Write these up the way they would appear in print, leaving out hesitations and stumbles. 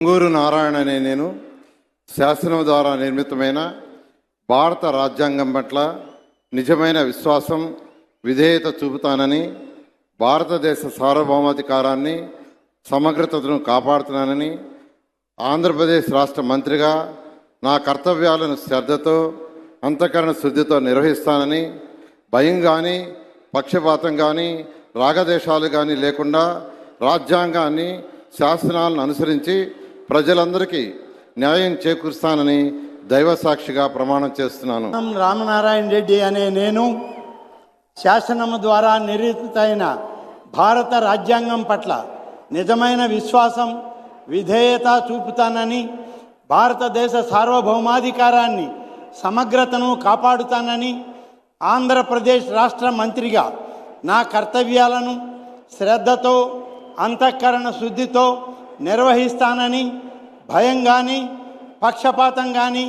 పొంగూరు నారాయణ అనే నేను శాసనం ద్వారా నిర్మితమైన భారత రాజ్యాంగం పట్ల నిజమైన విశ్వాసం, విధేయత చూపుతానని, భారతదేశ సార్వభౌమాధికారాన్ని, సమగ్రతను కాపాడుతున్నానని, ఆంధ్రప్రదేశ్ రాష్ట్ర మంత్రిగా నా కర్తవ్యాలను శ్రద్ధతో, అంతఃకరణ శుద్ధితో నిర్వహిస్తానని, భయం కానీ, పక్షపాతం కానీ, రాగదేశాలు కానీ లేకుండా రాజ్యాంగాన్ని, శాసనాలను అనుసరించి ప్రజలందరికీ న్యాయం చేకూరుస్తానని దైవసాక్షిగా ప్రమాణం చేస్తున్నాను. రామనారాయణ రెడ్డి అనే నేను శాసనము ద్వారా నిర్మితమైన భారత రాజ్యాంగం పట్ల నిజమైన విశ్వాసం, విధేయత చూపుతానని, భారతదేశ సార్వభౌమాధికారాన్ని, సమగ్రతను కాపాడుతానని, ఆంధ్రప్రదేశ్ రాష్ట్ర మంత్రిగా నా కర్తవ్యాలను శ్రద్ధతో, అంతఃకరణ శుద్ధితో నిర్వహిస్తానని, భయం కానీ, పక్షపాతం కానీ,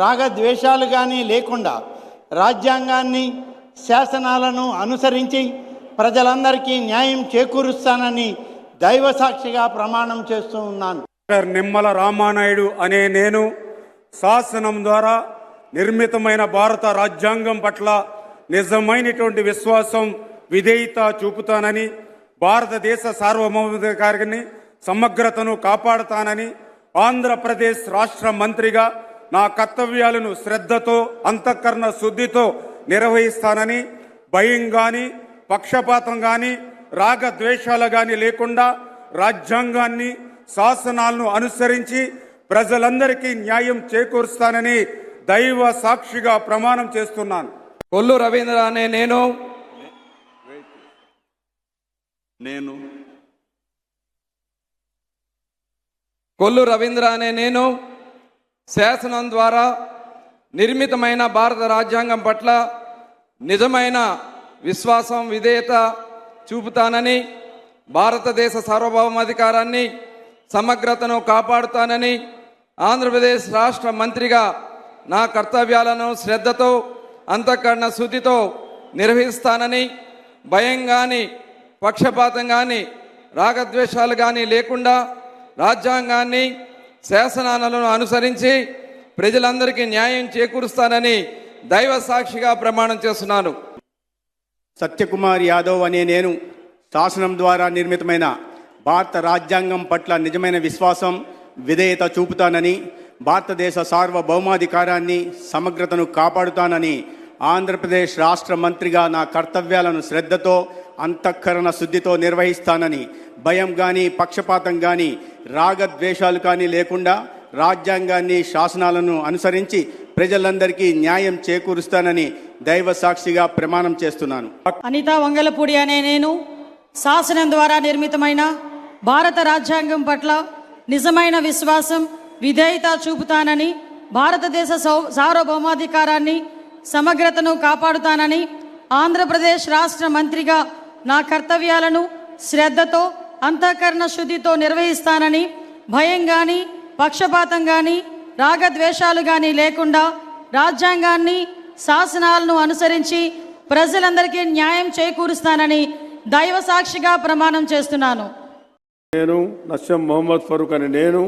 రాగద్వేషాలు కానీ లేకుండా రాజ్యాంగాన్ని, శాసనాలను అనుసరించి ప్రజలందరికీ న్యాయం చేకూరుస్తానని దైవసాక్షిగా ప్రమాణం చేస్తూ ఉన్నాను. నిమ్మల రామానాయుడు అనే నేను శాసనం ద్వారా నిర్మితమైన భారత రాజ్యాంగం పట్ల నిజమైనటువంటి విశ్వాసం, విధేయత చూపుతానని, భారతదేశ సార్వభౌమాధికారాన్ని, సమగ్రతను కాపాడుతానని, ఆంధ్రప్రదేశ్ రాష్ట్ర మంత్రిగా నా కర్తవ్యాలను శ్రద్ధతో, అంతఃకరణ శుద్ధితో నిర్వహిస్తానని, భయం కానీ, పక్షపాతం కానీ, రాగద్వేషాలు కానీ లేకుండా రాజ్యాంగాన్ని, శాసనాలను అనుసరించి ప్రజలందరికీ న్యాయం చేకూరుస్తానని దైవ సాక్షిగా ప్రమాణం చేస్తున్నాను. కొల్లు రవీంద్ర అనే నేను కొల్లు రవీంద్ర అనే నేను శాసనం ద్వారా నిర్మితమైన భారత రాజ్యాంగం పట్ల నిజమైన విశ్వాసం, విధేయత చూపుతానని, భారతదేశ సార్వభౌమాధికారాన్ని, సమగ్రతను కాపాడుతానని, ఆంధ్రప్రదేశ్ రాష్ట్ర మంత్రిగా నా కర్తవ్యాలను శ్రద్ధతో, అంతఃకరణ శుద్ధితో నిర్వహిస్తానని, భయం కానీ, పక్షపాతం కానీ, రాగద్వేషాలు కానీ లేకుండా రాజ్యాంగాన్ని, శాసనాలను అనుసరించి ప్రజలందరికీ న్యాయం చేకూరుస్తానని దైవ సాక్షిగా ప్రమాణం చేస్తున్నాను. సత్యకుమార్ యాదవ్ అనే నేను శాసనం ద్వారా నిర్మితమైన భారత రాజ్యాంగం పట్ల నిజమైన విశ్వాసం, విధేయత చూపుతానని, భారతదేశ సార్వభౌమాధికారాన్ని, సమగ్రతను కాపాడుతానని, ఆంధ్రప్రదేశ్ రాష్ట్ర మంత్రిగా నా కర్తవ్యాలను శ్రద్ధతో, అంతఃకరణ శుద్ధితో నిర్వహిస్తానని, భయం కానీ, పక్షపాతం కానీ, రాగద్వేషాలు కానీ లేకుండా రాజ్యాంగాన్ని, శాసనాలను అనుసరించి ప్రజలందరికీ న్యాయం చేకూరుస్తానని దైవ సాక్షిగా ప్రమాణం చేస్తున్నాను. అనితా వంగలపూడి అనే నేను శాసనం ద్వారా నిర్మితమైన భారత రాజ్యాంగం పట్ల నిజమైన విశ్వాసం, విధేయత చూపుతానని, భారతదేశ సార్వభౌమాధికారాన్ని, సమగ్రతను కాపాడుతానని, ఆంధ్రప్రదేశ్ రాష్ట్ర మంత్రిగా నా కర్తవ్యాలను శ్రద్ధతో, అంతఃకరణ శుద్ధితో నిర్వహిస్తానని, భయం కానీ, పక్షపాతం కానీ, రాగద్వేషాలు కానీ లేకుండా రాజ్యాంగాన్ని, శాసనాలను అనుసరించి ప్రజలందరికీ న్యాయం చేకూరుస్తానని దైవ సాక్షిగా ప్రమాణం చేస్తున్నాను. నేను నస్యం మొహమ్మద్ ఫరూక్ అని నేను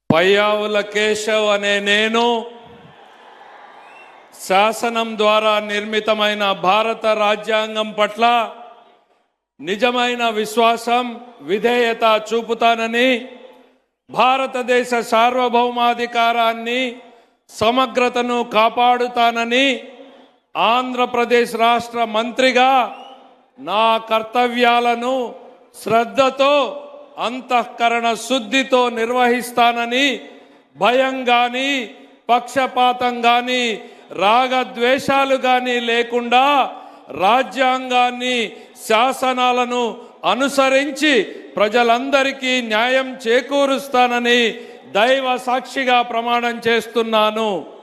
పయ్యావుల కేశవ్ అనే నేను శాసనం ద్వారా నిర్మితమైన భారత రాజ్యాంగం పట్ల నిజమైన విశ్వాసం, విధేయత చూపుతానని, భారతదేశ సార్వభౌమాధికారాన్ని, సమగ్రతను కాపాడుతానని, ఆంధ్రప్రదేశ్ రాష్ట్ర మంత్రిగా నా కర్తవ్యాలను శ్రద్ధతో, అంతఃకరణ శుద్ధితో నిర్వహిస్తానని, భయం కానీ, పక్షపాతం కానీ, రాగద్వేషాలు కానీ లేకుండా రాజ్యాంగాన్ని, శాసనాలను అనుసరించి ప్రజలందరికీ న్యాయం చేకూరుస్తానని దైవ సాక్షిగా ప్రమాణం చేస్తున్నాను.